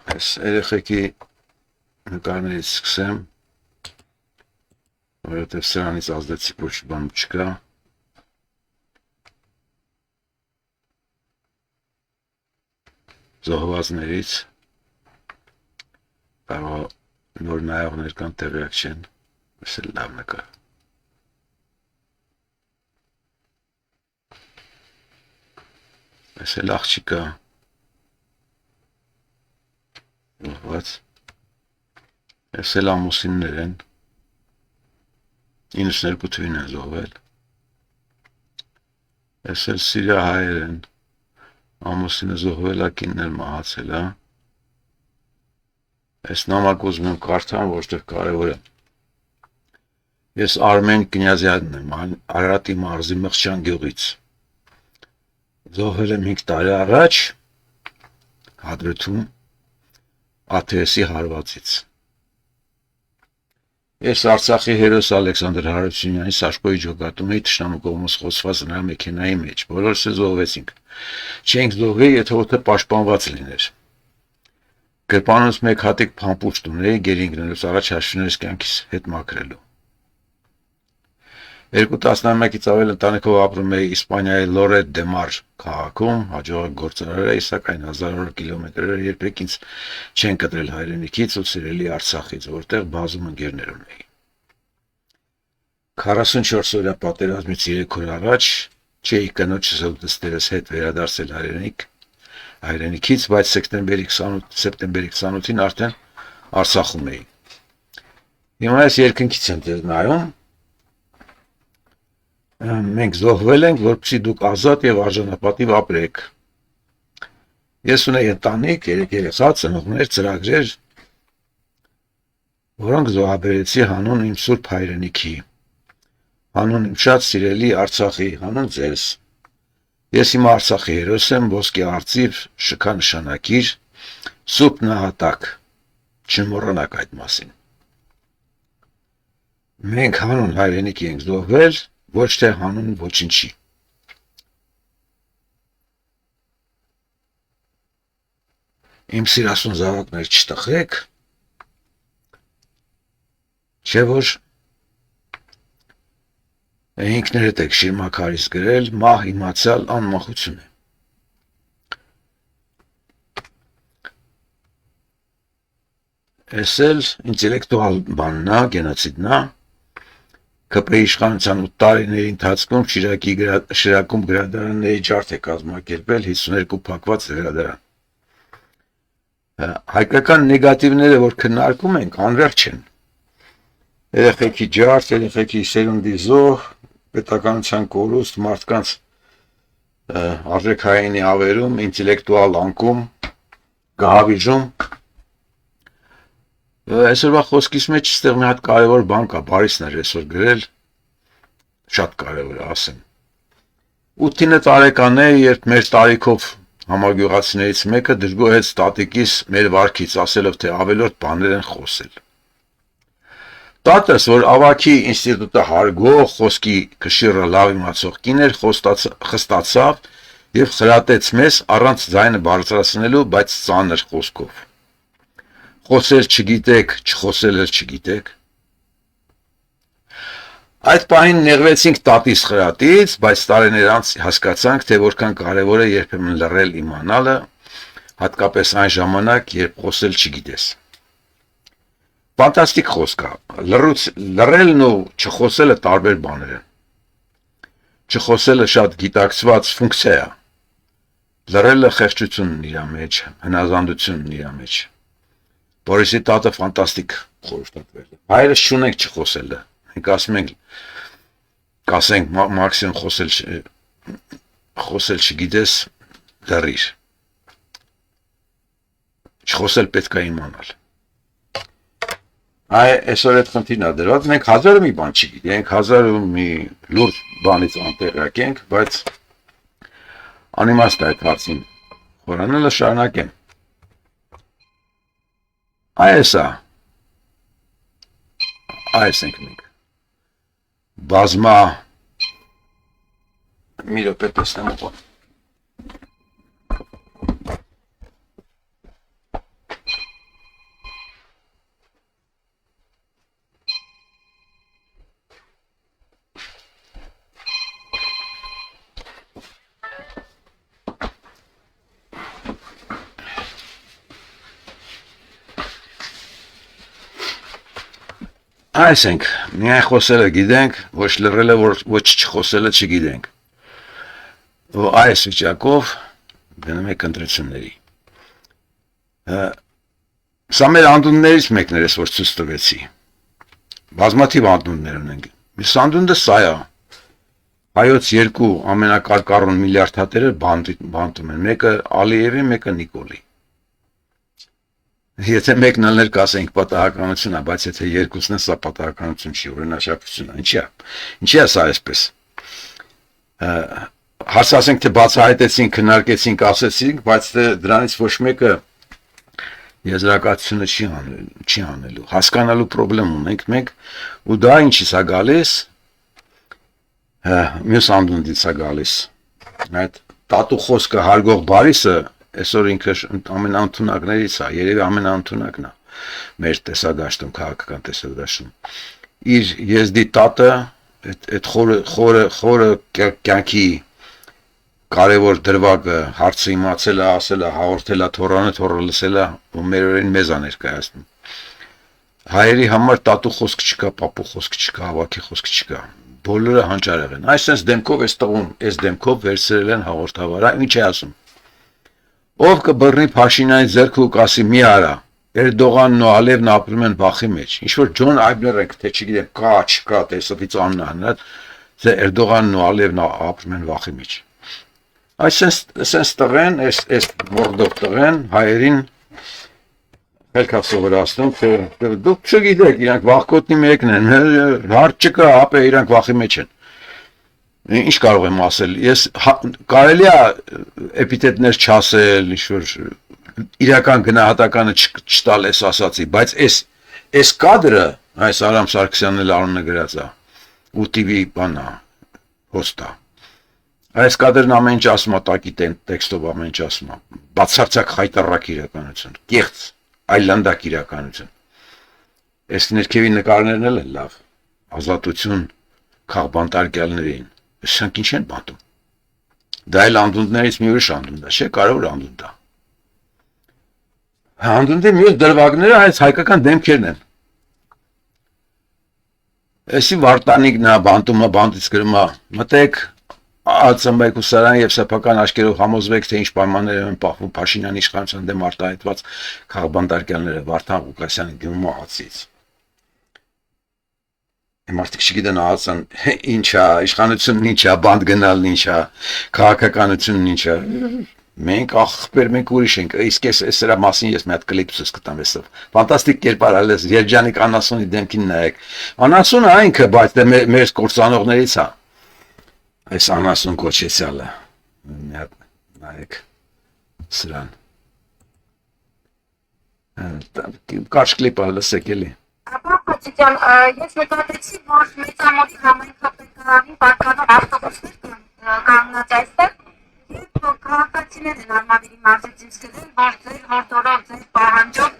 Այս երեխեքի նկարներից սկսեմ, որովհետև սրանից ազդեցիկ ոչ բան չկա։ Զոհվածներից կարող նոր նայողներ կան տեղյակ չեն, այս էլ լավ նկար։ Այս էլ աղջիկա զոհված։ Այս էլ ամուսիններ են, 92 թվին են զոհվել։ Այս էլ սիրիահայեր են, ամուսինը զոհվել է, կինն էլ մահացել է։ Այս նամակ ուզում եմ կարդամ, որովհետև կարևոր է։ Ես Արմեն Կնյազյանն եմ, Արարատի մարզի Մղջան գյուղից։ Զոհվել եմ 5 տարի առաջ Հադրութում ATS-ի հարվածից։ Ես Արցախի հերոս Ալեքսանդր Հարությունյանի Սաշկոյի ջոկատում էի թշնամու կողմից խոցված նրա մեքենայի մեջ։ Բոլորս էլ զոհվեցինք։ Չենք զոհվի, եթե օդը պաշտպանված լիներ։ Գրպանից մեկ հատիկ փամփուշտ ունեի գերի ընկնելուց առաջ հաշվիներս կյանքիս հետ մաքրելու։ 2 տասնամյակից ավել ընտանիքով ապրում էի Իսպանիայի Լորետ դե Մար քաղաքում, հաջողակ գործարար էի, սակայն հազարավոր կիլոմետրեր երբեք ինձ չեն կտրել հայրենիքից ու սիրելի Արցախից, որտեղ բազում ընկերներ ունեի։ 44 օրյա պատերազմից 3 օր առաջ չէի կնոջս ու դստերս հետ վերադարձել հայրենիքից, բայց սեպտեմբերի 28-ին արդեն Արցախում էի։ Հիմա ես երկնքից եմ ձեզ նայում։ Մենք զոհվել ենք, որպեսզի դուք ազատ եւ արժանապատիվ ապրեք։ Ես ունեի ընտանիք, 3 երեխա, ծնողներ, ծրագրեր, որոնք զոհաբերեցի հանուն իմ սուրբ հայրենիքի, հանուն իմ շատ սիրելի Արցախի, հանուն ձեզ։ Ես իմ Արցախի հերոս եմ, ոսկե արծիվ, շքա նշանակիր, սուրբ նահատակ, չմոռանաք այդ մասին։ Մենք հանուն հայրենիքի ենք զոհվել, ոչ թե հանուն ոչինչի։ Իմ սիրասուն զավակներ չտխրեք, չէ որ ինքներդ եք շիրմաքարից գրել, մահ իմացյալ անմախություն է։ Այս էլ ինտելեկտուալ բանն է, գենոցիդն է։ ԿՊ իշխանության 8 տարիների ընթացքում Շիրակում գրադարանների ջարդ է կազմակերպել 52 փակված գրադարան։ Հայկական նեգատիվները, որ քննարկում ենք, անվերջ են։ Երեխեքի ջարդ, երեխեքի սերունդի զոհ, պետականության կորուստ, մարդկանց արժեքայինի ավերում, ինտելեկտուալ անկում, գահավիժում։ Այսօրվա խոսքիս մեջ ստեղ մի հատ կարևոր բան կա, Բարիսն էր այսօր գրել, շատ կարևոր է, ասեմ։ 8-9 տարեկան է, երբ մեր տարիքով համագյուղացիներից մեկը դժգոհեց տատիկիս մեր վարքից, ասելով, թե ավելորդ բաներ են խոսել։ Տատս, որ ավագի ինստիտուտը հարգող, խոսքի կշիռը լավ իմացող կին էր, խստացավ եւ խրատեց մեզ առանց ձայնը բարձրացնելու, բայց ծանր խոսքով։ Խոսել չգիտեք, չխոսել էլ չգիտեք։ Այդ պահին նեղվեցինք տատիս խրատից, բայց տարիներ անց հասկացանք, թե որքան կարևոր է երբեմն լռել իմանալը, հատկապես այն ժամանակ, երբ խոսել չգիտես։ Ֆանտաստիկ խոսք է։ Լռելն ու չխոսելը տարբեր բաներ են։ Չխոսելը շատ գիտակցված ֆունկցիա է։ Լռելը խեղճությունն իր մեջ, հնազանդությունն իր մեջ։ Բորիսի տատը ֆանտաստիկ խորհրդատվեր է։ Հայրս չունենք չխոսելը։ Մենք ասում ենք, կասենք մաքսիմում խոսել չգիտես, լռիր։ Չխոսել պետք է իմանալ։ Այսօր այդ խնդիրն է դրված, մենք հազարը մի բան չգիտենք, հազարը մի լուրջ բանից անտեղյակ ենք, բայց անիմաստ է այդ հարցին խորանալը շարունակեմ։ Այս ենք մենք։ Բազմա մի րոպե տեսնեմ ուղղ։ Այսենք, միայն խոսելը գիտենք, ոչ լռելը, ոչ չխոսելը չգիտենք։ Ու այս վիճակով գնում ենք ընտրությունների։ Սա մեր անդուններից մեկն էր, որ ցույց տվեցի։ Բազմաթիվ անդուններ ունենք։ Մյուս անդունդը սա է։ Հայոց երկու ամենակարկառուն միլիարդատերը բանտում են։ Մեկը Ալիևի, մեկը Նիկոլի։ Եթե մեկն ալներ կասենք պատահականություն է, բայց եթե երկուսն են, սա պատահականություն չի, օրինաչափություն է։ Ինչի է սա այսպես։ Հարց ասենք թե բացահայտեցինք, քննարկեցինք, ասեցինք, բայց դրանից ոչ մեկը եզրակացությունը չի անելու, հասկանալու պրոբլեմ ունենք մենք, ու դա ինչից է գալիս, մյուս անդունդից է գալիս, այդ տատու խոսքը հարգող բարիսը, այսօր ինքը ամենաընդունակներից է, երևի ամենաընդունակն է, մեր տեսադաշտում, քաղաքական տեսադաշտում, իր եզդի տատը, այդ խորը կյանքի կարևոր դրվագը հարցը իմացել է, ասել է, հաղորդել է, թոռանը լսել է, ու մեր օրերին մեզ է ներկայացնում։ Հայերի համար տատու խոսք չկա, պապու խոսք չկա, հավաքի խոսք չկա։ Բոլորը հանճարեղ են։ Այսպես դեմքով այս տղուն, այս դեմքով վերցրել են հաղորդավարը, ինչ է ասում։ Ով կբռնի Փաշինյանի ձեռքը ու կասի՝ մի արա, Էրդողանն ու Ալիևն ապրում են վախի մեջ։ Ինչ որ Ջոն Այբլերը, թե չգիտեմ, կա, չկա, տեսովից աննահանրած, թե Էրդողանն ու Ալիևն ապրում են վախի մեջ։ Այսպես տղեն, այս մորդով տղեն, հայերին խելքա սովորացնում, թե դուք չգիտեք, իրանք վախկոտնի մեկն են, հարց չկա, ապե իրանք վախի մեջ են։ Ինչ կարող եմ ասել, ես կարելի է էպիթետներ չասել, ինչ-որ իրական գնահատականը չտալ ես ասացի, բայց այս կադրը, այս Արամ Սարգսյանն էլ անունը գրած է, ու TV բանա, հոստա, այս կադրն ամեն ինչ ասում է, տակի տեքստով ամեն ինչ ասում է, բացարձակ խայտառակ իրականություն, կեղծ, այլանդակ իրականություն, այս ներքևի նկարներն էլ են լավ, ազատություն քաղբանտարկյալներին, սրանք ինչ են բանտում, դա էլ անդունդներից մի ուրիշ անդունդ է, չէ, կարևոր անդունդ է, անդունդի մյուս դրվագները այս հայկական դեմքերն են, այսի վարտանիկն է, բանտումը, բանտից գրում է, մտեք, Ացմբայկուսարան եւ սեփական աչքերով համոզվեք, թե ինչ պայմաններ են պահվում Փաշինյանի իշխանության դեմ արտահայտված քաղբանտարկյալները Վարդան Ղուկասյանի գնում ահացից։ Մարդիկ չգիտեն ահացան ինչ է, իշխանությունն ինչ է, բանտ գնալն ինչ է, քաղաքականությունն ինչ է։ Մենք ախպեր, մենք ուրիշ ենք, իսկ այս սրա մասին ես մի հատ կլիպ ցույց կտամ էստով։ Ֆանտաստիկ կերպարալ է, Երջանիկ Անասունի դեմքին նայեք։ Անասունը այնքը, բայց դե մեր կորցանողներից է։ Այս անասուն կոչեցյալը, մի հատ նայեք սրան, կարճ կլիպը լսեք էլի։ Ապա Փաթիջան, ես նկատեցի, որ մեծամոտ համայնքապետարանի պատկանող ավտոբուսներ կանգնած այստեղ, և քաղաքացիներ են արմավիրի մարզեցին սկսել, որ ձեր հորդորով, ձեր պահանջով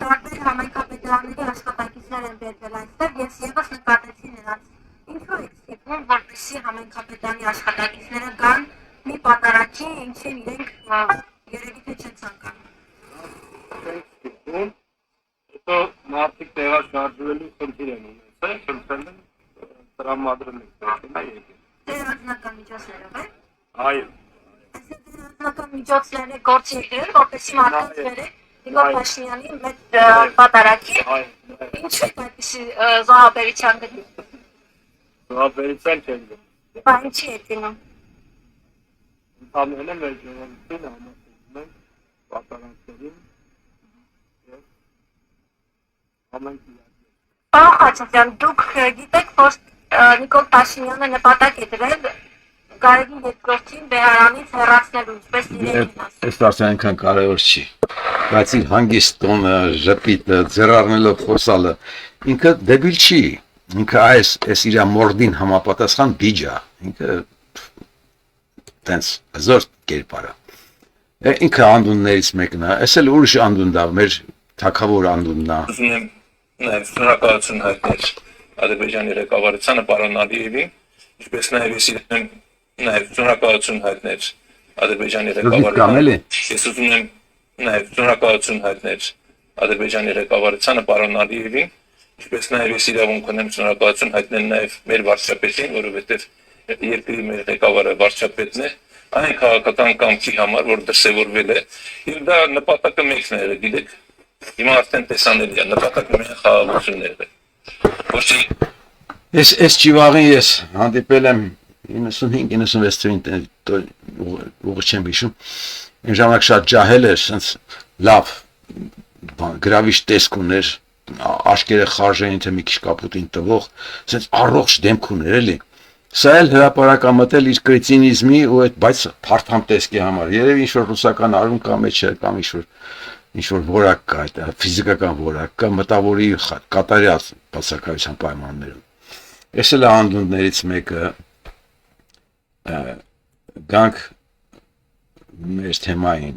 տարբեր համայնքապետարանների աշխատակիցներ են բերվել այստեղ, ես ևս նկատեցի նրանց։ Ինչու եք ստիպում, որպեսզի համայնքապետարանի աշխատակիցները գան մի պատարագի, ինչին իրենք երևի թե չեն ցանկանում։ Հետո մարդիկ տեղաշարժվելու խնդիր են ունեցել, խնդրել են տրամադրել եկել։ Դերաձնական միջոցներով է։ Այո։ Այսինքն դերաձնական միջոցները գործ եկել, որպեսզի մարդկանց բերեք Նիկոլ Փաշինյանի մեծ պատարագի։ Ինչու եք այդպիսի զոհաբերության գնում։ Զոհաբերության չեն գնում։ Բա ինչի է գնում։ Ընդամենը մեր ժողովրդին համաձայնում են պատարագներին եւ ամեն Պարոն Խաչատրյան, դուք գիտեք, որ Նիկոլ Փաշինյանը նպատակ է դրել Գարեգին երկրորդին Բեհարանից հեռացնելու, ինչպես իրեն ասում։ Այս դասը այնքան կարևոր չի, բայց իր հանգիստ տոնը, ժպիտը, ձեռառնելով խոսալը, ինքը դեբիլ չի, ինքը այս իր մորդին համապատասխան բիջ է, ինքը տենց զորտ կերպար է, ինքը անդուններից մեկն է, այս էլ ուրիշ անդունդ է, մեր թագավոր անդունդն է։ Ուզում եմ նաև շնորհակալություն հայտնել Ադրբեջանի ղեկավարությանը պարոն Ալիևին, ինչպես նաև ես իրեն նաև շնորհակալություն հայտնել Ադրբեջանի ղեկավարությանը։ Ես ուզում եմ նաև շնորհակալություն հայտնել Ադրբեջանի ղեկավարությանը պարոն Ալիևին, Ինչպես նաև ես իրավունք ունեմ շնորհակալություն հայտնել նաև մեր վարչապետին, որովհետև երկրի մեր ղեկավարը վարչապետն է, այն քաղաքական կամքի համար, որ դրսևորվել է, եւ դա նպատակը մեկն է, գիտեք, հիմա արդեն տեսանելի է, նպատակը միայն խաղաղությունն է։ Ոչի Ես ճիվաղին ես հանդիպել եմ 95-96 թվականին ուղղ չեմ հիշում, այն ժամանակ շատ ջահել էր, sense լավ գրավիչ տեսք ուներ, աշկերը խարժային թե մի քիչ կապուտին տվող, sense առողջ դեմք ուներ էլի։ Սա էլ հրապարակամտել իր կրետինիզմի ու այդ բայց փարթամ տեսքի համար։ Երևի ինչ որ ռուսական արուն կա մեջ է կամ ինչ որ որակ կա, այդ ֆիզիկական որակ կա, մտավորի կատարյալ բացակայության պայմաններում։ Ես էլ անդունդներից մեկը գանք մեր թեմային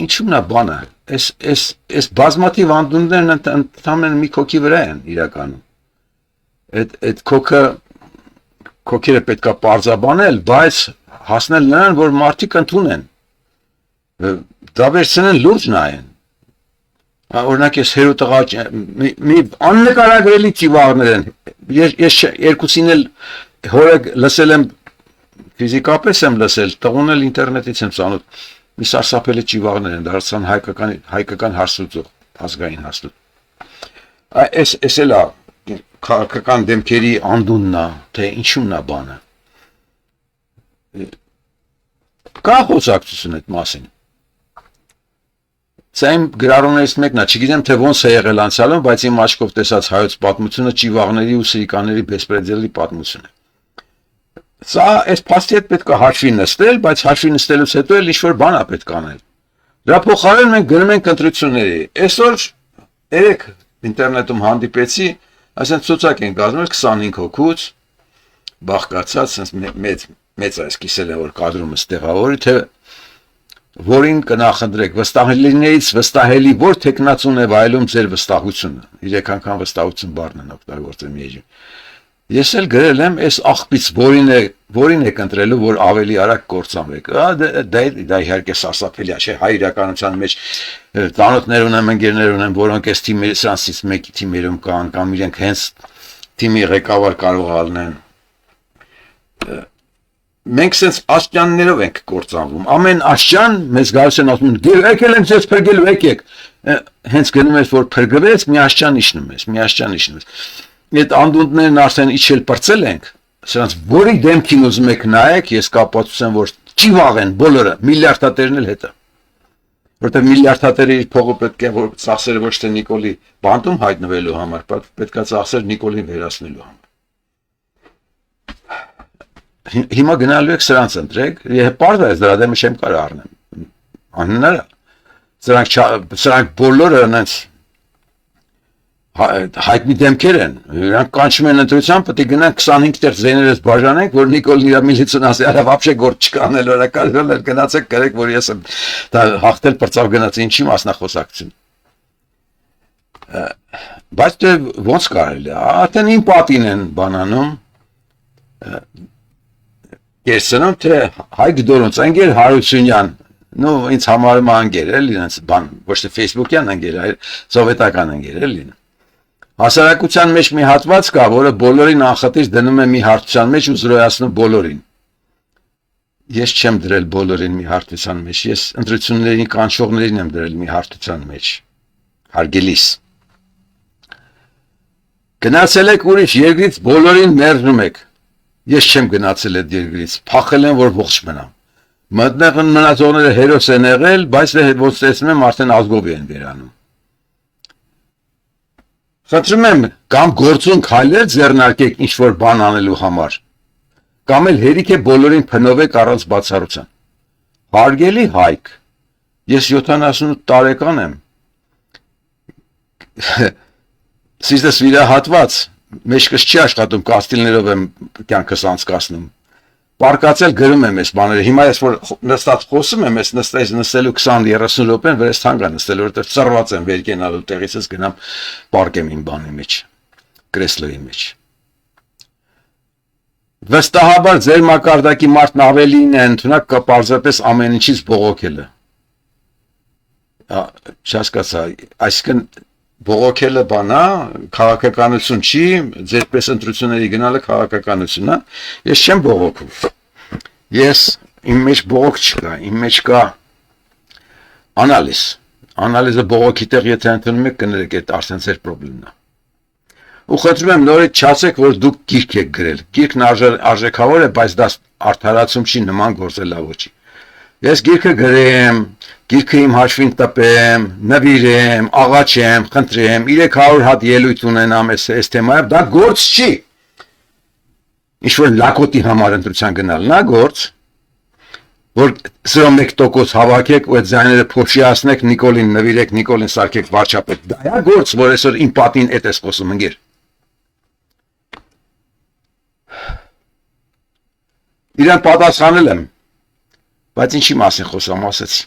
ինչու՞ նա բանը այս բազմաթիվ անդունդներն ընդհանրապես մի քոքի վրա են իրականում այդ քոքերը պետքա պարզաբանել բայց հասնել նրան որ մարդիկ ընդունեն դա վերցնեն լուրջ նայեն օրինակ ես հերո տղա մի աննկարագրելի ծիվաղներ են ես երկուսին էլ հորը լսել եմ ֆիզիկապես եմ լսել տղուն էլ ինտերնետից եմ ծանոթ մի սարսափելի ճիվաղներ են դարձան հայկական հարսուծող ազգային հարսուտ այս էլ քաղաքական դեմքերի անդունն է թե ինչու՞մն է բանը կա խոսակցություն այդ մասին Սա իմ գրառումներից մեկն է, չգիտեմ թե ոնց է եղել անցյալում, բայց իմ աչքով տեսած հայոց պատմությունը ճիվաղների ու սրիկաների բեսպրեդելի պատմություն է։ Սա այս փաստի հետ պետք է հաշվի նստել, բայց հաշվի նստելուց հետո էլ ինչ-որ բան է պետք անել։ Դրա փոխարեն մենք գնում ենք ընտրությունների։ Այսօր երեք ինտերնետում հանդիպեցի, այսինքն ցուցակ են կազմել 25 հոգուց, բաղկացած մեծ այս կիսել է որ կադրումը ստեղավորի, թե որին կնախընտրեք վստահելիներից վստահելի որ տեխնացուն է վայելում ձեր վստահությունը 3 անգամ վստահություն բառն են օգտագործում եջում ես էլ գրել եմ այս աղբից որին եք ընտրելու որ ավելի արագ կործանվեք դա իհարկե սարսափելի է չէ հայ իրականության մեջ ծանոթներ ունեմ ընկերներ ունեմ որոնք այս թիմերի սրանցից մեկի թիմերում կան կամ իրենք հենց թիմի ղեկավար կարող ալնեն Մենք sense աշճաններով ենք կործանվում։ Ամեն աշճան մեզ գալիս են ասում, եկել ենք ձեզ փրկելու եկեք։ Հենց գնում ես որ փրկվես, մի աշճան իջնում ես։ Այդ անդունդներն արդեն իջել բրծել ենք։ Սրանց որի դեմքին ուզում եք նայեք, ես կապացուցեմ որ ճիվաղ են բոլորը, միլիարդատերն էլ հետը։ Որտեղ միլիարդատերը իր փողը պետք է որ ծախսերը ոչ թե Նիկոլի բանտում հայտնվելու համար, պետք է ծախսեր Նիկոլին վերացնելու համար։ Հիմա գնալու եք սրանց ընտրեք, պարզ դրա դեմը չեմ կարող առնեմ, անհնար է, սրանք բոլորը նենց հայտնի դեմքեր են, իրանք կանչում են ընտրության, պետք է գնանք 25 տեղ ձեներս բաժանենք, որ Նիկոլն իր միլիցիան ասի, արա վաբշե գործ չկա անել, օրակարգել գնացեք կրեք, որ ես եմ հաղթել պրծավ գնաց, ինչի մասնախոսակցություն։ Բայց դե ոնց կարելի է, արդեն իմ պատին են բանանում, Կերսնում թե հայ գդորոնց անգեր Հարությունյան, նո ինձ համարում անգեր էլի ինձ բան, ոչ թե Facebook-յան անգեր, այլ սովետական անգեր էլի։ Հասարակության մեջ մի հատված կա, որը բոլորին անխտիր դնում է մի հարթության մեջ ու զրոյացնում բոլորին։ Ես չեմ դրել բոլորին մի հարթության մեջ, ես ընտրություններին կանչողներին եմ դրել մի հարթության մեջ։ Հարգելիս։ Գնացել եք ուրիշ երկրից բոլորին մերժում եք։ Ես չեմ գնացել այդ երկրից, փախել եմ որ ողջ մնամ։ Մտնեղ մնացողները հերոս են եղել, բայց ոնց տեսնում եմ արդեն ազգով են վերանում։ Խնդրում եմ կամ գործուն քայլեր ձեռնարկեք ինչ որ բան անելու համար, կամ էլ հերիք է բոլորին փնովեք առանց բացառության։ Հարգելի Հայկ, ես 78 տարեկան եմ։ Սիրտս վիրահատված Մեջքս չի աշխատում, կաստիլներով եմ կյանքս անցկացնում։ Պարկացել գրում եմ այս բաները։ Հիմա ես որ նստած խոսում եմ, ես նստելու 20-30 րոպեն վրես թանգա նստել, որովհետև ծռված եմ վեր կենալու տեղից ես գնամ պարկեմ իմ բանի մեջ, կրեսլոյի մեջ։ վստահաբար ձեր մակարդակի մարդն ավելին է ընդունակ կպարզապես ամեն ինչից բողոքելը։ Չհասկացա, այսինքն բողոքելը բանա, քաղաքականություն չի, ձերպես ընտրությունների գնալը քաղաքականություն է։ Ես չեմ բողոքում։ Ես իմ մեջ բողոք չկա, իմ մեջ կա անալիզ։ Անալիզը բողոքի տեղ եթե ընդունում եք կներեք, այդ արդեն ձեր խնդիրն է։ Ու խնդրում եմ նորից չասեք, որ դուք գիրք եք գրել։ Գիրքն արժեքավոր է, բայց դա արդարացում չի, նման գործելավո չի։ Ես գիրքը գրեմ, գիրքը իմ հաշվին տպեմ, նվիրեմ, աղաչեմ, խնդրեմ, 300 հատ ելույթ ունենամ այս թեմայով, դա գործ չի։ Ինչ-որ լակոտի համար ընտրության գնալն է գործ, որ 0.1% հավաքեք ու այդ ձայները փոշիացնեք, Նիկոլին նվիրեք, Նիկոլին սարքեք վարչապետ։ Դա է գործ, որ այսօր իմ պատին էդ ես խոսում ընկեր։ Իրան պատասխանել եմ, բայց ինչի մասին խոսամ, ասեցի։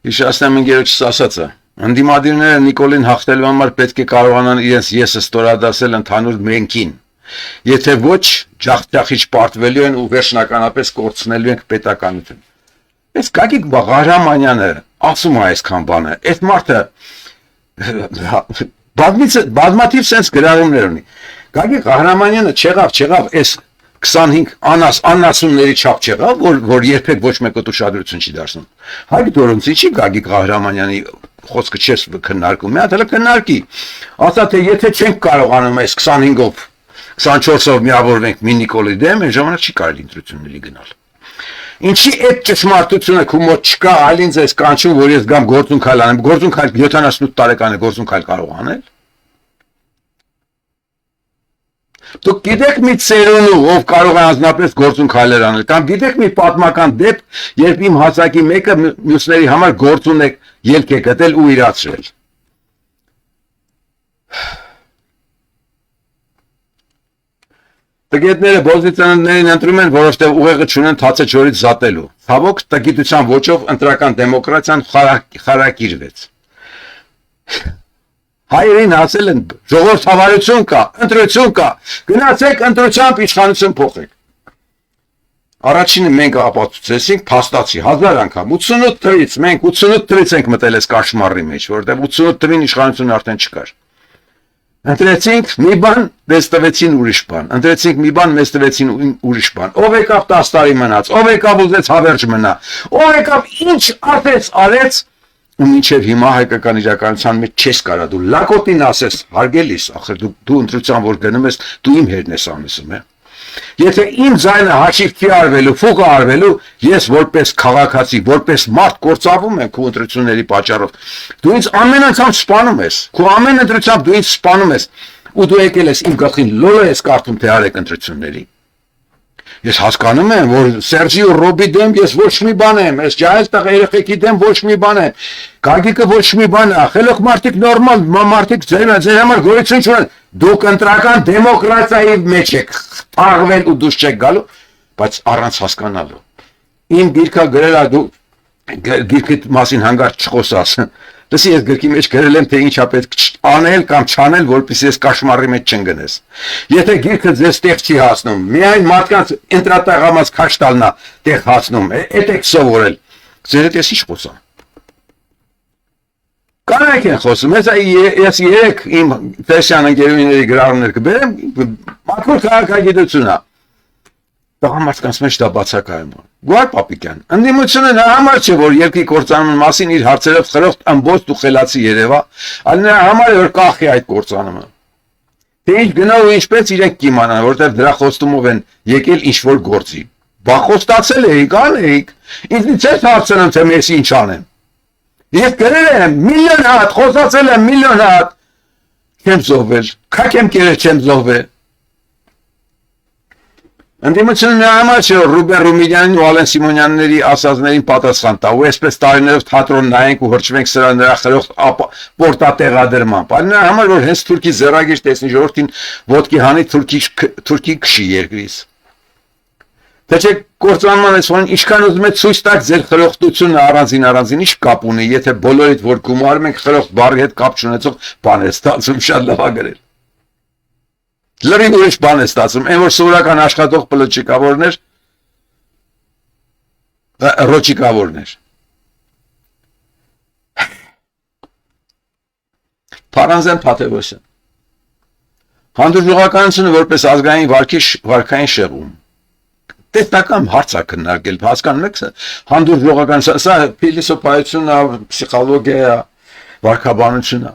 Հիշեցնեմ ընկերոջս ասածը, ընդդիմադիրները Նիկոլին հաղթելու համար պետք է կարողանան իրենց եսը ստորադասել ընդհանուր մենքին։ Եթե ոչ, ջախջախիչ պարտվելու են ու վերջնականապես կորցնելու ենք պետականություն։ Այս Գագիկ Ղահրամանյանը ասում է այսքան բանը, այդ մարդը բազմաթիվ sense գրառումներ ունի։ Գագիկ Ղահրամանյանը չեղավ այս 25 անասունների չափ չեղավ, որ երբեք ոչ մեկը ուշադրություն չի դարձնում։ Հայկ Դորոնցի չի Գագիկ Ղահրամանյանի խոսքը չես քննարկում, մի հատ էլ քննարկի։ Ասա թե եթե չենք կարողանում այս 25-ով 24-ով միավորվենք մի Նիկոլի դեմ, այն ժամանակ չի կարելի ընտրությունների գնալ։ Ինչի այդ ճշմարտությունը քո մոտ չկա, այլ ինձ էս կանչում, որ ես գամ գործուն քայլ անեմ, գործուն քայլ 78 տարեկան է գործուն քայլ կարող անել։ Դուք գիտեք մի ծերունու, ով կարող է անձնապես գործուն քայլեր անել, կամ գիտեք մի պատմական դեպք, երբ իմ հասակի մեկը մյուսների համար գործուն է ելք է գտել ու իրացրել։ Տգետները բոզիցիաներին ընտրում են, որովհետև ուղեղը չունեն թացը ջորից զատելու։ Ցավոք, տգիտության ոճով ընտրական դեմոկրատիան խարակիրվեց։ Հայերին ասել են ժողովրդավարություն կա, ընտրություն կա, գնացեք ընտրությամբ իշխանություն փոխեք։ Առաջինը մենք ապացուցեցինք, փաստացի 1000 անգամ 88 թվից մենք 88 թվից ենք մտել այս կաշմարի մեջ, որովհետև 88 թվին իշխանություն արդեն չկար։ Ընտրեցինք մի բան, մեզ տվեցին ուրիշ բան։ Ընտրեցինք մի բան, մեզ տվեցին ուրիշ բան։ Ով եկավ 10 տարի մնաց, ով եկավ ուզեց հավերժ մնա, ով եկավ ինչ արեց, ու մինչև հիմա հայկական իրականության մեջ չես կարա դու լակոտին ասես, հարգելիս, ախր դու ընտրության որ գնում ես, դու իմ հերն ես անեսում, Եթե իմ ձայնը հաշիվ չի արվելու, ֆուկը արվելու, ես որպես քաղաքացի, որպես մարդ կործավում եմ քո ընտրությունների պատճառով։ Դու ինձ ամեն անգամ սպանում ես, քո ամեն ընտրությամբ դու ինձ սպանում ես, ու դու եկել ես իմ գլխին լոլը ես կարդում թե արեք ընտրությունների։ Ես հասկանում եմ, որ Սերժիո Ռոբի դեմ ես ոչ մի բան եմ, ես ջահել տղա երեխեքի դեմ ոչ մի բան եմ, Գագիկը ոչ մի բան է, խելոք մարդիկ նորմալ, մարդիկ ձեր համար գոյություն չունեն, դուք ընտրական դեմոկրատիայի մեջ եք աղվել ու դուրս չեք գալու, բայց առանց հասկանալու։ Իմ գիրքը գրել է դու գիրքի մասին հանգարց չխոսաս։ Լսի, ես գրքի մեջ գրել եմ, թե ինչա պետք անել կամ չանել, որպեսզի ես կաշմարի մեջ չընկնես։ Եթե գիրքը ձեզ տեղ չի հասնում, միայն մարդկանց ընտրատեղամաս քաշ տալնա տեղ հասնում, էդ եք սովորել։ Ձեր հետ ես ինչ խոսամ։ Կանայք են խոսում, ես երեք իմ ֆեշան ընկերուհիների գրառումներ կբերեմ, մաքուր քաղաքագիտություն է։ Տղամարդկանց մեջ դա բացակայում է։ Գոհար Պապիկյան, ընդդիմությունը նրա համար չէ, որ երկրի կործանման մասին իր հարցերով խրոխտ ամբողջ ու խելացի երևա, այլ նրա համար է, որ կախի այդ կործանումը։ Թե ինչ գնա ու ինչպես իրենք կիմանան, որտեղ դրա խոստումով են եկել ինչ-որ գործի։ Բա խոստացել էիք, անեիք, ինձնից ես հարցնում, թե ես ինչ անեմ։ Ես գրել եմ միլիոն հատ, խոսացել եմ միլիոն հատ, չեմ զոհվել, քաք եմ կերել, չեմ զոհվել։ Ընդդիմությունը նրա համար չէ, որ Ռուբեն Ռումինյանին ու Ալեն Սիմոնյանների ասածներին պատասխան տա, ու այսպես տարիներով թատրոն նայենք ու հրճվենք սրա նրա խրոխտ պորտատեղադրմամբ, այլ նրա համար, որ հենց թուրքի ձեռագիր տեսնի ժողովրդին ոտքի հանի թուրքի քշի երկրից։ Թե չէ կործանման այս բանին ինչքան ուզում եք ցույց տաք ձեր խրոխտությունը առանձին ինչ կապ ունի, եթե բոլորիդ որ գումարում ենք խրոխտ բառի հետ կապ չունեցող բաներ ստացում շատ լավ ա գրել։ Լրիվ ուրիշ բան է ստացվում, այն որ սովորական աշխատող պլոչիկավորներ, ռոճիկավորներ։ Փարանզեն Փաթևոսյան։ Հանդուրժողականությունը որպես ազգային վարքային շեղում։ Տեսնական հարց է քննարկել, հասկանում եք, հանդուրժողականությունը, սա փիլիսոփայությունն է, պսիխոլոգիա է, վարքաբանություն է։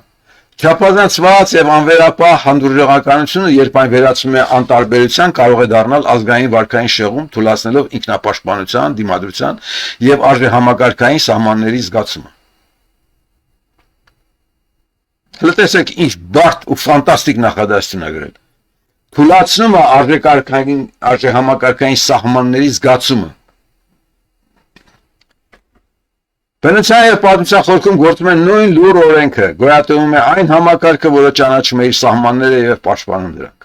Չափազանցված եւ անվերապահ հանդուրժողականությունը, երբ այն վերածվում է անտարբերության, կարող է դառնալ ազգային վարքային շեղում, թույլատնելով ինքնապաշտպանության, դիմադրության եւ արժեհամակարգային սահմանների զգացումը։ Հələ տեսեք ինչ բարդ ու ֆանտաստիկ նախադասություն է գրել։ Թույլատրում է արժեհամակարգային սահմանների զգացումը։ Բնության եւ պատմության խորքում գործում է նույն լուր օրենքը, գոյատևում է այն համակարգը, որը ճանաչում է իր սահմանները եւ պաշտպանում դրանք։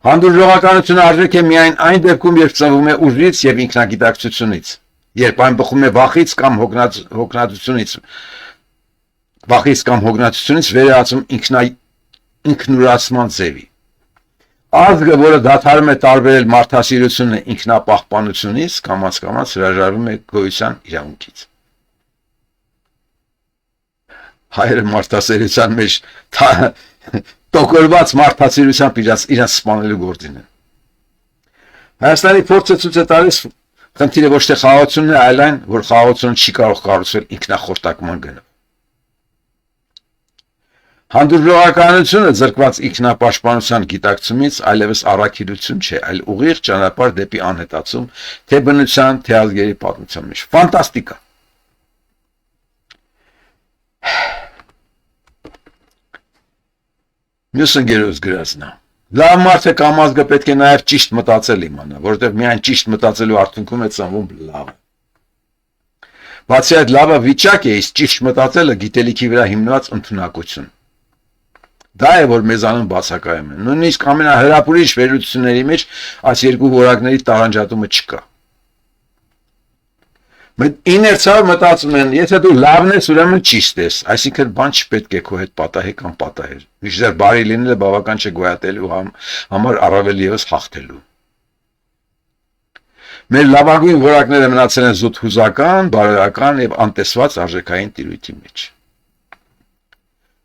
Հանդուրժողականությունը արժեք է միայն այն դեպքում, երբ ծնվում է ուժից եւ ինքնագիտակցությունից, երբ այն բխում է վախից կամ հոգնածությունից վերածում ինքնուրացման ձևի։ Ազգը, որը դադարում է տարբերել մարդասիրությունը ինքնապահպանությունից, կամաց հրաժարվում է գոյության իրավունքից։ Հայերը մարդասիրության մեջ տոկորված մարդասիրությամբ իրենց սպանելու գործին են։ Հայաստանի փորձը ցույց է տալիս խնդիրը ոչ թե խաղաղությունն է, այլ այն, որ խաղաղությունը չի կարող կառուցվել ինքնախորտակման գնով։ Հանդուրժողականությունը զրկված ինքնապաշտպանության գիտակցումից այլևս առաքելություն չէ, այլ ուղիղ ճանապարհ դեպի անհետացում, թե բնության, թե ազգերի պատմության մեջ։ Ֆանտաստիկա։ Մյուս ընկերոջ գրածն է։ Լավ մարդը կամ ազգը պետք է նաև ճիշտ մտածել իմանա, որովհետև միայն ճիշտ մտածելու արդյունքում է ծնվում լավը։ Բացի այդ լավը վիճակ է, իսկ ճիշտ մտածելը գիտելիքի վրա հիմնված ընդունակություն։ Դա է, որ մեզանում բացակայում է։ Նույնիսկ ամենահրապուրիչ վերլուծությունների մեջ այս երկու որակների տարանջատումը չկա։ Իներցիայով մտածում են, եթե դու լավն ես, ուրեմն ճիշտ ես, այսինքն բան չպետք է քո հետ պատահի կամ պատահեր։ Միշտ բարի լինելը բավական չէ գոյատելու համար առավել եւս հաղթելու։ Մեր լավագույն որակները մնացել են զուտ հուզական, բարոյական եւ անտեսված արժեքային տիրույթի մեջ։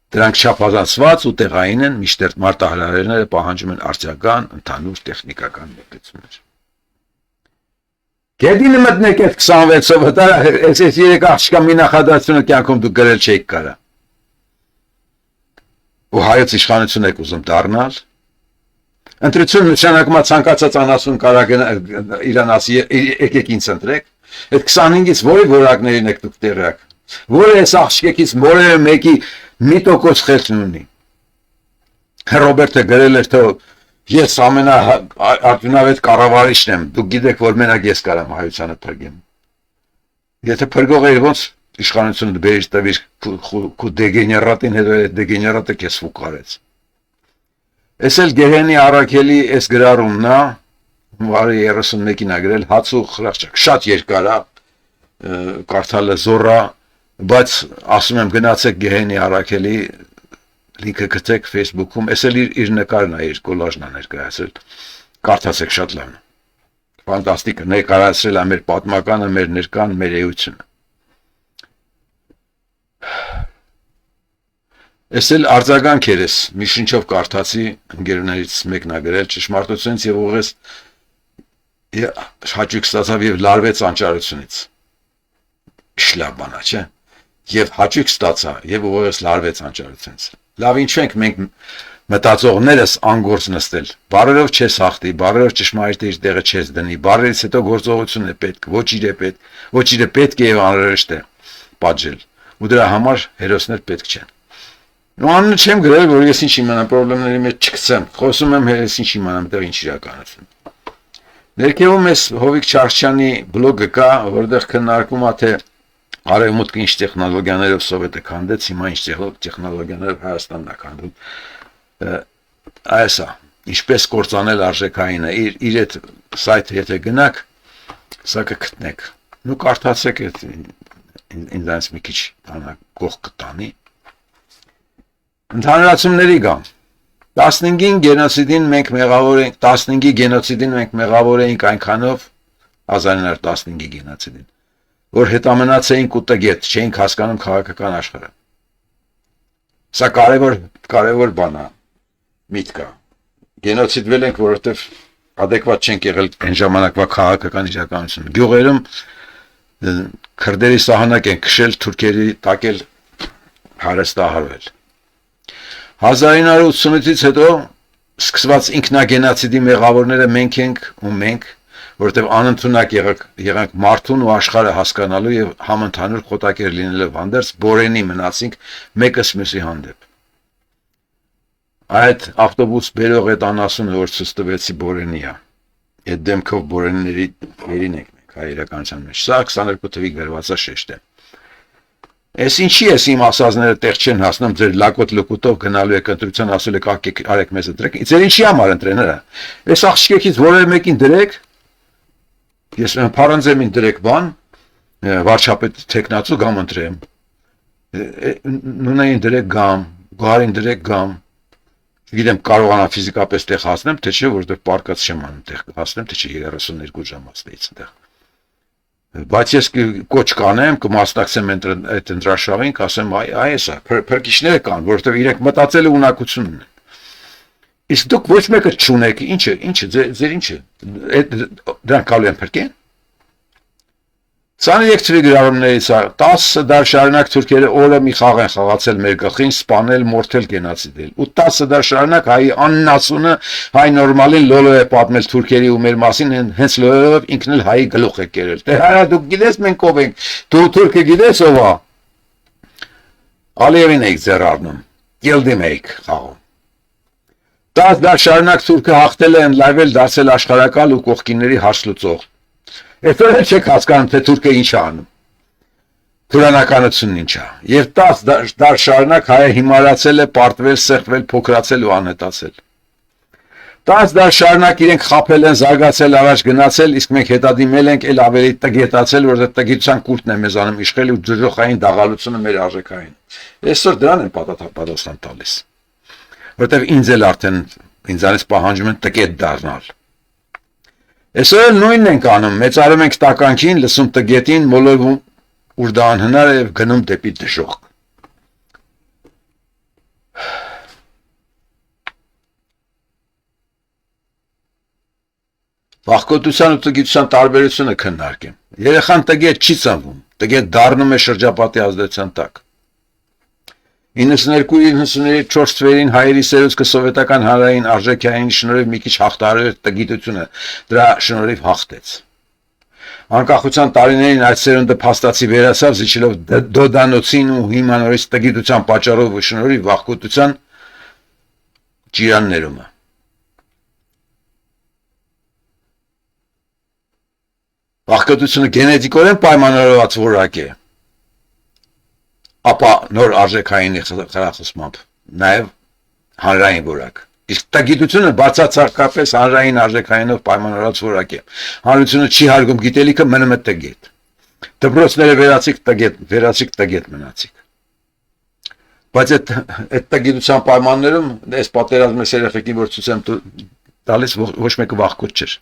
Դրանք չափազանցված ու տեղային են, միշտ մարտահրավերները պահանջում են արձիական, ընդհանուր տեխնիկական մոտեցումներ։ Գերդինը մտնեք այդ 26-ով, այս 3 աղջկա մի նախադասությունը կյանքում դուք գրել չեք կարա։ Ու հայոց իշխանություն եք ուզում դառնալ։ Ընտրություն նշանակում է ցանկացած անասուն կարող իրան ասի եկեք ինձ ընտրեք։ Այդ 25-ից որի որակներին եք դուք տեղյակ։ Որը այս աղջկեքից որևէ մեկի 1% խելքն ունի։ Ռոբերտը գրել էր, թե ես ամենաարդյունավետ կառավարիչն եմ, դուք գիտեք, որ մենակ ես կարամ հայությանը փրկեմ։ Եթե փրկող էիր, ոնց իշխանությունը բերից տվիր քո դեգեներատին, հետո այդ դեգեներատը քեզ ֆուկարեց։ Էս էլ Գեհենի Արաքելի այս գրառումն է, վարի 31-ին է գրել, հաց ու խրախճակ, շատ երկար է, կարդալը զոռ է, բայց ասում եմ գնացեք Գեհենի Արաքելի լինքը գտեք Facebook-ում, էս էլ իր նկարն է, իր կոլաժն է ներկայացրել, կարդացեք շատ լավն է, ֆանտաստիկ է, ներկայացրել է մեր պատմականը, մեր ներկան, մեր էությունը։ Էս էլ արձագանք էր ես, մի շնչով կարդացի, ընկերուներից մեկն է գրել, ճշմարտությունից եւ ուղղես հաճույք ստացավ եւ լարվեց անճարությունից։ Շլավ բան է, չէ՞։ Եվ հաճույք ստացա եւ ուղղես լարվեց անճարությունից։ Լավ ինչու ենք մենք մտածողներս անգործ նստել։ Բարերով չես հաղթի, բարերով ճշմարիտը իր տեղը չես դնի, բարերից հետո գործողություն է պետք, ոչ իրը պետք է եւ անհրաժեշտ է պատժել։ Ու դրա համար հերոսներ պետք չեն։ Ու անունը չեմ գրել, որ ես ինչ իմանամ, պրոբլեմների մեջ չգցեմ, խոսում եմ ես ինչ իմանամ, դեռ ինչ իրականություն։ Ներքևում ես Հովիկ Չարչյանի բլոգը կա, որտեղ քննարկում է, թե արևմուտքը ինչ տեխնոլոգիաներով Սովետը քանդեց, հիմա ինչ տեխնոլոգիաներով Հայաստանն է քանդում։ Այս է, ինչպես կործանել արժեքայինը, իր այդ սայթը եթե գնաք, սա կգտնեք։ Նու կարդացեք այդ ինձանից մի քիչ գող կտանի։ Ընդհանրացումների գամ։ 15-ին գենոցիդին մենք մեղավոր ենք, 15-ի գենոցիդին մենք մեղավոր էինք այնքանով 1915-ի գենոցիդին, որ հետամնաց էինք ու տգետ, չէինք հասկանում քաղաքական աշխարհը։ Սա կարևոր բան է, միտք է։ Գենոցիդվել ենք, որովհետև adekvat չենք եղել այն ժամանակվա քաղաքական իրականությունը։ Գյուղերում քրդերի սահանակ են քշել, թուրքերի տակել, հարստահարվել։ 1988-ից հետո սկսված ինքնագենոցիդի մեղավորները մենք ենք ու մենք, որովհետև անընդունակ եղանք մարդուն ու աշխարհը հասկանալու եւ համընդհանուր խոտակեր լինելով հանդերձ բորենի մնացինք մեկս մյուսի հանդեպ։ Այդ ավտոբուս բերող այդ անասունը, որ ցույց տվեցի բորենի է, այդ դեմքով բորենների վերին ենք մենք հայ իրականության մեջ։ Սա 22 թվի գրված է շեշտ է։ Էս ինչի էս իմ ասածները տեղ չեն հասնում, ձեր լակոտ լկուտով գնալու եք ընտրության, ասել եք արեք մեզ ընտրեք։ Ձեր ինչի համար ընտրեն հրա։ Էս աղջիկից որևէ մեկին դրեք, ես փառանձեմին դրեք բան, վարչապետ տեխնացու գամ ընտրեմ։ Նունային դրեք գամ, գարին դրեք գամ։ Գիտեմ կարողանա ֆիզիկապես տեղ հասնեմ, թե չէ, որովհետև պարկած չեմ անում տեղ հասնեմ, թե չէ 32 ժամ աստեից այնտեղ։ Բայց ես կոչ կանեմ, կմասնակցեմ այդ ընտրաշավին, կասեմ, այ էսա, փրկիչները կան, որովհետև իրենք մտածելու ունակություն ունեն։ Իսկ դուք ոչ մեկը չունեք, ինչը, ձեր ինչը, դրանք կարելի են փրկեն։ 23 թվի գրառումներից 10 դար շարունակ թուրքերը օրը մի խաղ են խաղացել մեր գլխին, սպանել, մորթել, գենոցիդել։ Ու 10 դար շարունակ հայի աննասունը, հայ նորմալին լոլո է պատմել թուրքերի ու մեր մասին, հենց լոլով ինքն էլ հայի գլուխ է կերել։ Դե հայա դուք գիտես մենք ով ենք, դու թուրքը գիտես ով է։ Ալիևին եք ձեռ առնում, ելդիմ եք խաղում։ 10 դար շարունակ թուրքը հաղթել է, ընդլայվել, դարձել աշխարհակալ ու կողքինների հարց լուծող։ Այսօր էլ չեք հասկանում, թե թուրքը ինչ է անում։ Թուրանականությունն ինչ է։ Եվ 10 դար շարունակ հայը հիմարացել է, պարտվել, սեղվել, փոքրացել ու անհետացել։ 10 դար շարունակ իրենք խաբել են, զարգացել, առաջ գնացել, իսկ մենք հետադիմել ենք էլ ավելի տգետացել, որովհետև տգիտության կուլտն է մեզանում իշխել ու դժոխային դաղալությունը մեր արժեքային։ Այսօր դրան են պատասխան տալիս։ Որովհետև ինձ էլ արդեն ինձանից պահանջում են տգետ դառնալ։ Այսօր էլ նույնն ենք անում, մեծարում ենք տականքին, լսում տգետին, մոլորվում ուր դա անհնար է եւ գնում դեպի դժոխք։ Վախկոտության ու տգիտության տարբերությունը քննարկեմ։ Երեխան տգետ չի ծնվում, տգետ դառնում է շրջապատի ազդեցության տակ։ 92-94 թվերին հայերի սերուցքը սովետական հանրային արժեքային շնորհիվ մի քիչ հաղթարել տգիտությունը, դրա շնորհիվ հաղթեց։ Անկախության տարիներին այդ սերունդը փաստացի վերացավ, զիջելով դոդանոցին ու հիմա նորից տգիտության պատճառով ու շնորհիվ վախկոտության ջիրաններումը։ Վախկոտությունը գենետիկորեն պայմանավորված որակ է։ Ապա նոր արժեքային խրախուսմամբ, նաև հանրային որակ։ Իսկ տգիտությունը բացարձակապես հանրային արժեքայինով պայմանավորված որակ է։ Հանրությունը չի հարգում գիտելիքը, մնում է տգետ։ Դպրոցները վերացիք տգետ մնացիք։ Բայց այդ տգիտության պայմաններում այս պատերազմը երեխեքին որ ցույց եմ տալիս ոչ մեկը վախկոտ չէր։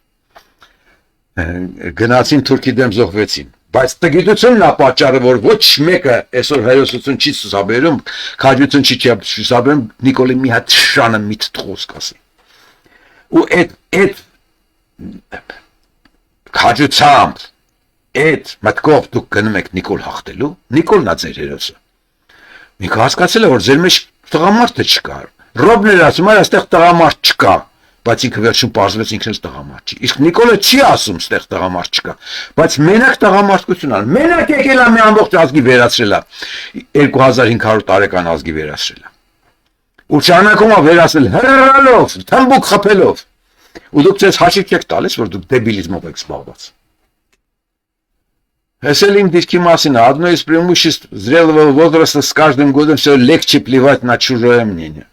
Գնացին թուրքի դեմ զոհվեցին։ Բայց տգիտությունն է պատճառը, որ ոչ մեկը այսօր հերոսություն չի ցուցաբերում, քաջություն չի ցուցաբերում, Նիկոլի մի հատ շանը միտ խոսք ասի։ Ու այդ քաջությամբ այդ մտքով դուք գնում եք Նիկոլ հաղթելու, Նիկոլն է ձեր հերոսը։ Մենք հասկացել է, որ ձեր մեջ տղամարդը չկա։ Ռոբներ ասում է, այստեղ տղամարդ չկա։ Բայց ինքը վերջում պարզվեց ինքն էլ տղամարդ չի։ Իսկ Նիկոլը չի ասում, ստեղ տղամարդ չկա, բայց մենակ տղամարդկություն ան։ Մենակ եկել է մի ամբողջ ազգի վերացրել է 2500 տարեկան ազգի վերացրել է։ Ու շարունակում է վերացնել հրռալով, թմբուկ խփելով։ Ու դուք ձեզ հաշիվ չեք տալիս, որ дուք դեբիլիզմով եք զբաղված։ Если им дички масина, одно из преимуществ зрелого возраста с каждым годом все легче плевать на чужое мнение.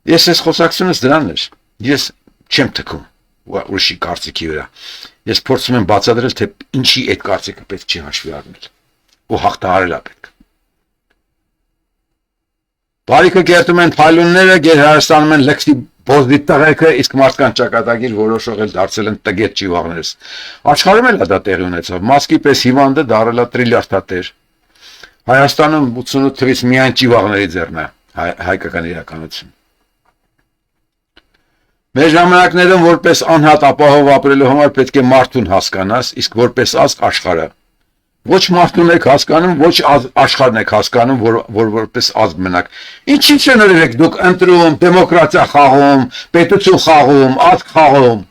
Если с խոսակցությունս դրան էր, ես չեմ թքում ուրիշի կարծիքի վրա։ Ես փորձում եմ բացատրել, թե ինչի այդ կարծիքը պետք չի հաշվի առնել։ Ու հաղթահարել է պետք։ Բարիքը կերտում են փայլունները, գերհարստանում են լքսի բոզդի տղեկը, իսկ մարդկանց ճակատագիր որոշող էլ դարձել են տգետ ճիվաղներս։ Աշխարհում էլ դա տեղի ունեցավ։ Մասկի պես հիվանդը դարել է տրիլիարդատեր։ Հայաստանում 88 թվից միայն ճիվաղների ձեռն է հայկական իրականություն։ Մեր ժամանակներում որպես անհատ ապահով ապրելու համար պետք է մարդուն հասկանաս, իսկ որպես ազգ աշխարհը։ Ոչ մարդուն եք հասկանում, ոչ աշխարհն եք հասկանում, որ որպես ազգ մնաք։ Ինչի՞ չներեք եք դուք ընտրում, դեմոկրատիա խաղում, պետություն խաղում, ազգ խաղում։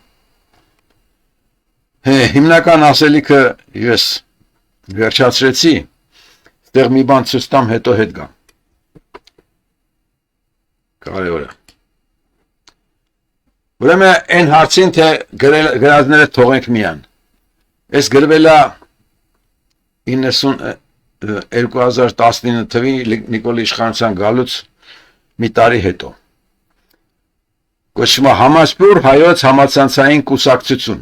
Հիմնական ասելիքը ես վերջացրեցի, այդտեղ մի բան ցույց տամ, հետո հետ գամ։ Կարևոր է։ Ուրեմն այն հարցին, թե գրածները թողենք միան։ Այս գրվել է 2019 թվի Նիկոլի իշխանության գալուց մի տարի հետո։ Կոչվում է Համասպյուր հայոց համացանցային կուսակցություն։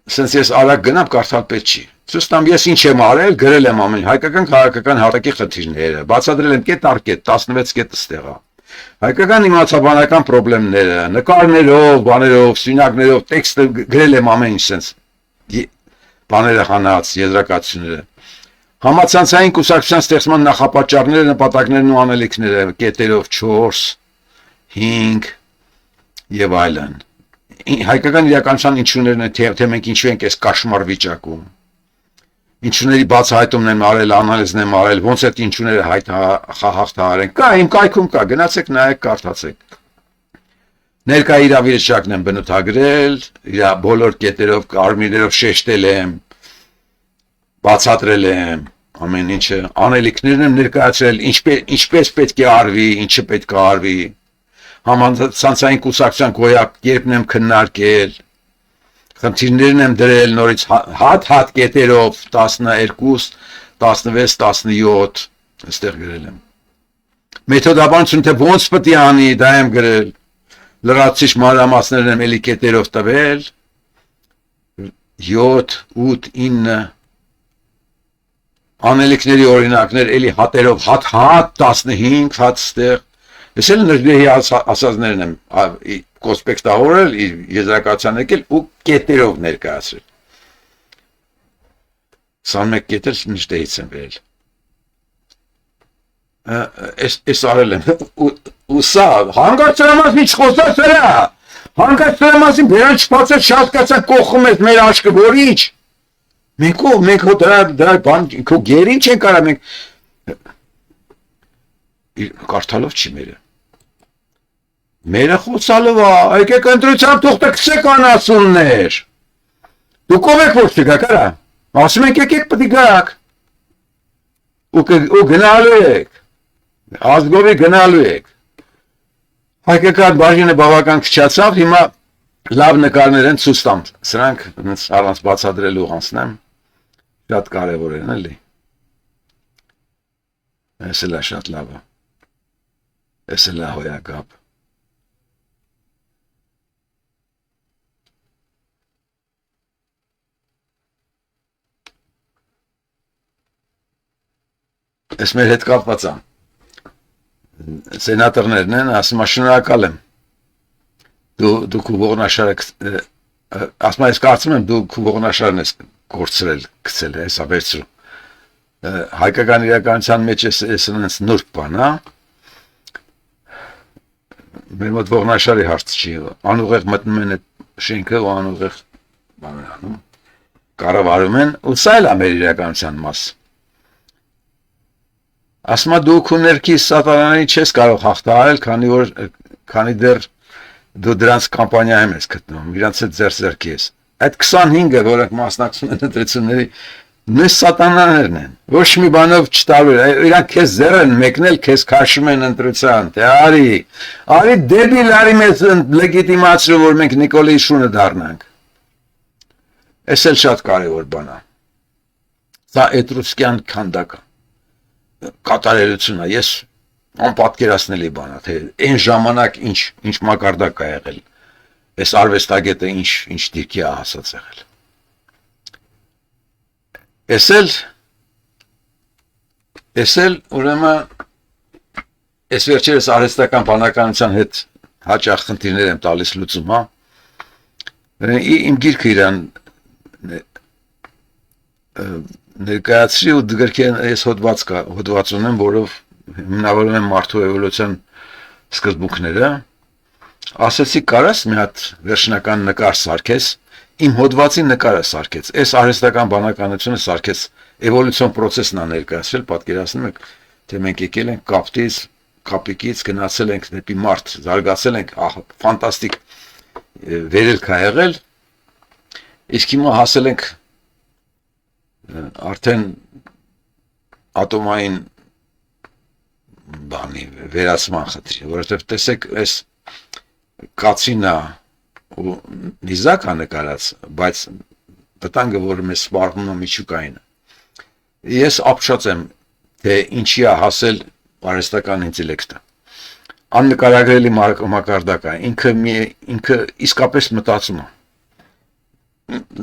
Սենց ես արագ գնամ կարդալ պետք չի։ Ցույց տամ ես ինչ եմ արել, գրել եմ ամեն հայկական քաղաքական հարակի խնդիրները, բացատրել եմ կետ առ կետ 16 կետ ստեղա։ Հայկական իմացաբանական խնդիրները, նկարներով, բաներով, սյունակներով, տեքստը գրել եմ ամեն ինչ սենց բաները հանած, եզրակացությունները։ Համացանցային կուսակցության ստեղծման նախապաճառները, նպատակներն ու անելիքները, կետերով 4, 5 եւ այլն։ Հայկական իրականության ինչուներն են, թե մենք ինչու ենք այս կաշմար վիճակում։ Ինչուների բացահայտումն եմ արել, անալիզն եմ արել, ոնց է ինչուները հաղթահարեն։ Կա իմ կայքում կա, գնացեք նայեք, կարդացեք։ Ներկա իրավիճակն եմ բնութագրել, իր բոլոր կետերով, կարմիրներով շեշտել եմ, բացատրել եմ, ամեն ինչը, անելիքներն եմ ներկայացրել, ինչպես պետք է արվի, ինչը պետք է արվի, համացանցային կուսակցության գոյակերպն եմ քննարկել, խնդիրներն եմ դրել նորից հատ կետերով 12, 16, 17, այստեղ գրել եմ։ Մեթոդաբանություն թե ոնց պետք է անի, դա եմ գրել, լրացուցիչ մանրամասներն եմ էլի կետերով տվել, 7, 8, 9, անելիքների օրինակներ էլի հատերով, հատ 15, հատ ստեղ, ես էլ նրդեհի ասածներն եմ կոսպեկտավորել, եզրակացության եկել ու կետերով ներկայացրել։ 21 կետեր նշտեից եմ վերել։ Ես արել եմ, ու սա, հանգած սրա մասին չխոսած սրա, հանգած սրա մասին բերան չպացել շատկացան կողխում ես մեր աշկը, որ ինչ, մենք դրա բան, քո գերին չեն կարա, մենք, կարդալով չի մերը, մերը խոսալով, եկեք ընտրության թուղթը կսեք անասուններ, դուք ով եք որ չգաք, արա, ասում ենք եկեք պտի գաք, ու գնալու եք, ազգովի գնալու եք, հայկական բաժինը բավական քչացավ, հիմա լավ նկարներ են ցույց տամ, սրանք առանց բացատրելու անցնեմ, շատ կարևոր են, էլի, այս էլ է շատ լավը, այս էլ է հոյակապ, ես մեր հետ կապված եմ, սենատորներն են, ասում շնորհակալ եմ, դու քո ողնաշարը, ասում ես կարծում եմ, դու քո ողնաշարն ես կորցրել, գցել, հեսա վերցրու, հայկական իրականության մեջ ես նուրբ բան, հա, մեր մոտ ողնաշարի հարց չի, անուղեղ մտնում են այդ շենքը ու անուղեղ բան են անում, կառավարում են, ու սա էլ է մեր իրականության մաս, ասմա դու քո ներքիս սատանային չես կարող հաղթահարել, քանի դեռ դու դրանց կամպանիայում ես գտնում, իրանց հետ ձեռք ես։ Այդ 25-ը, որոնք մասնակցում են ընտրությունների, նույն սատանաներն են։ Ոչ մի բանով չտարվեր, իրանք քեզ ձեռ են մեկնել, քեզ քաշում են ընտրության, թե արի դեբիլ, արի մեզ լեգիտիմացրու, որ մենք Նիկոլիի շունը դառնանք։ Այս էլ շատ կարևոր բան է։ Սա էտրուսկյան քանդակը։ Կատարելությունը, ես անպատկերացնելի բան է, թե այն ժամանակ ինչ մակարդակ է եղել, այս արվեստագետը ինչ դիրքի է հասած եղել։ Ես էլ Էսել ուրեմն այս վերջերս արհեստական բանականության հետ հաճախ խնդիրներ եմ տալիս լուծում, հա։ Իմ գիրքը իրան ներկայացրի ու գրքի այս հոդված ունեմ, որով հիմնավորում եմ մարդու էվոլյուցիան սկզբունքները, ասեցի կարաս մի հատ վերջնական նկար սարքես, իմ հոդվածի նկարը սարքեց, այս արհեստական բանականությունը սարքեց, էվոլյուցիոն պրոցեսն է ներկայացրել, պատկերացնում եք, թե մենք եկել ենք կապիկից գնացել ենք դեպի մարդ, զարգացել ենք, ֆանտաստիկ վերելք ա եղել, իսկ հիմա հասել ենք արդեն ատոմային բանի վերացման խնդրի, որովհետև տեսեք այս կացինա ու նիզակա նկարած, բայց վտանգը, որ մեզ սպառնում է միջուկայինը։ Ես ապշած եմ, թե ինչի է հասել արհեստական ինտելեկտը։ Աննկարագրելի մակարդակ է, ինքը իսկապես մտածում է։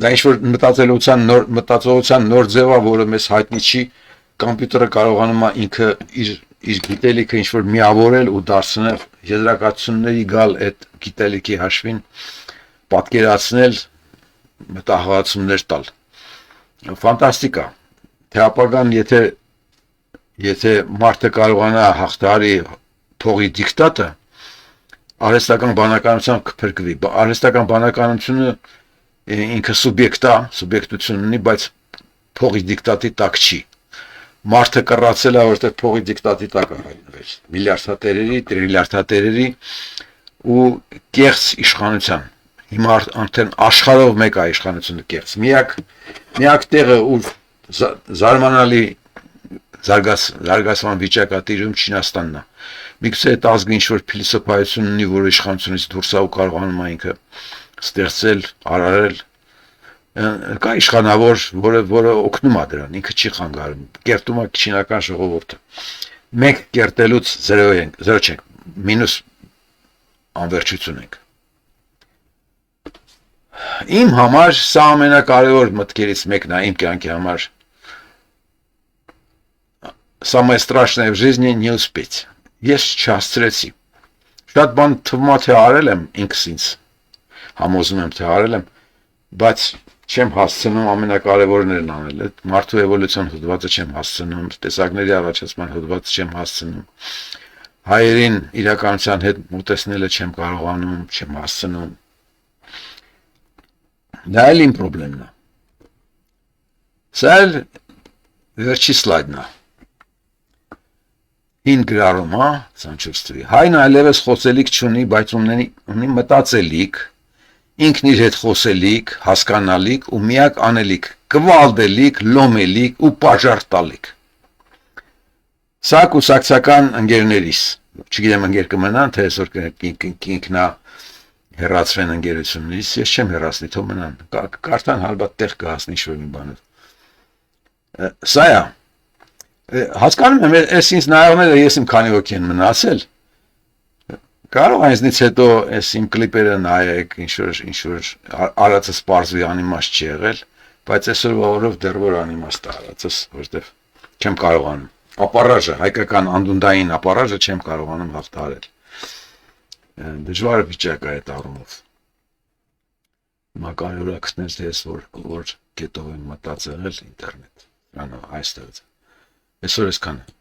Դա ինչ-որ մտածողության նոր ձև է, որը մեզ հայտնի չի, կոմպյուտերը կարողանում է ինքը իր գիտելիքը ինչ-որ միավորել ու դարձնել եզրակացությունների գալ այդ գիտելիքի հաշվին, պատկերացնել, մտահղացումներ տալ։ Ֆանտաստիկ է, թե ապագան, եթե մարդը կարողանա հաղթահարի փողի դիկտատը, արհեստական բանականությամբ կփրկվի։ Արհեստական բանականությունը ինքը սուբյեկտություն ունի, բայց փողի դիկտատի տակ չի։ Մարդը կռացել է, որտեղ փողի դիկտատի տակ է հայտնվել։ Միլիարդատերերի, տրիլիարդատերերի ու կեղծ իշխանության։ Հիմա արդեն աշխարհով մեկ է իշխանությունը կեղծ։ Միակ տեղը, ուր զարմանալի զարգացման վիճակ է տիրում, Չինաստանն է։ Միգուցե այդ ազգը ինչ-որ փիլիսոփայություն ունի, որ իշխանությունից դուրս է ու կարողանում է ինքը ստեղծել, արարել, կա իշխանավոր, որը օգնում է դրան, ինքը չի խանգարում, կերտում է չինական ժողովուրդը։ Մենք կերտելուց 0 չենք, մինուս անվերջություն ենք։ Իմ համար սա ամենակարևոր մտքերից մեկն է, իմ կյանքի համար։ Самое страшное в жизни не успеть։ Ես չհասցրեցի։ Շատ բան թվում է, թե արել եմ ինքս ինձ, համոզում եմ, թե արել եմ, բայց չեմ հասցնում ամենակարևորներն անել, այդ մարդու էվոլյուցիոն հոդվածը չեմ հասցնում, տեսակների առաջացման հոդվածը չեմ հասցնում, հայերին իրականության հետ մոտեցնելը չեմ կարողանում, չեմ հասցնում։ Դա էլ իմ պրոբլեմն է։ Սա էլ վերջի սլայդն է։ Հին գրառում, հա, 24 թվի։ Հայն այլևս խոսելիք չունի, բայց ունի մտածելիք, ինքն իր հետ խոսելիք, հասկանալիք ու միակ անելիք, կվալդելիք, լոմելիք ու պաժար տալիք։ Սա կուսակցական ընկերներիս, չգիտեմ ընկեր կմնան, թե այսօր ինքնա հեռացվեն ընկերություններից, ես չեմ հեռացնի, թող մնան, կարդան հալբատ տեղ կհասնի ինչ-որ մի բանով։ Սա է։ Հասկանում եմ, այս ինձ նայողները ես իմ քանի հոգի են մնացել, կարող այնձնից հետո այս իմ կլիպերը նայեք, ինչ-որ արածս պարզվի անիմաստ չի եղել, բայց այսօրվա օրով դեռ որ անիմաստ արածս, որտեվ չեմ կարողանում, ապարաժը, հայկական անդունդային ապարաժը չեմ կարողանում հաղթահարել, դժվար վիճակ է այդ առումով, հիմա կարևոր է գտնել, թե ես որ կետով եմ մտածել ինտերնետ, այստեղից Այսօր այսքանը։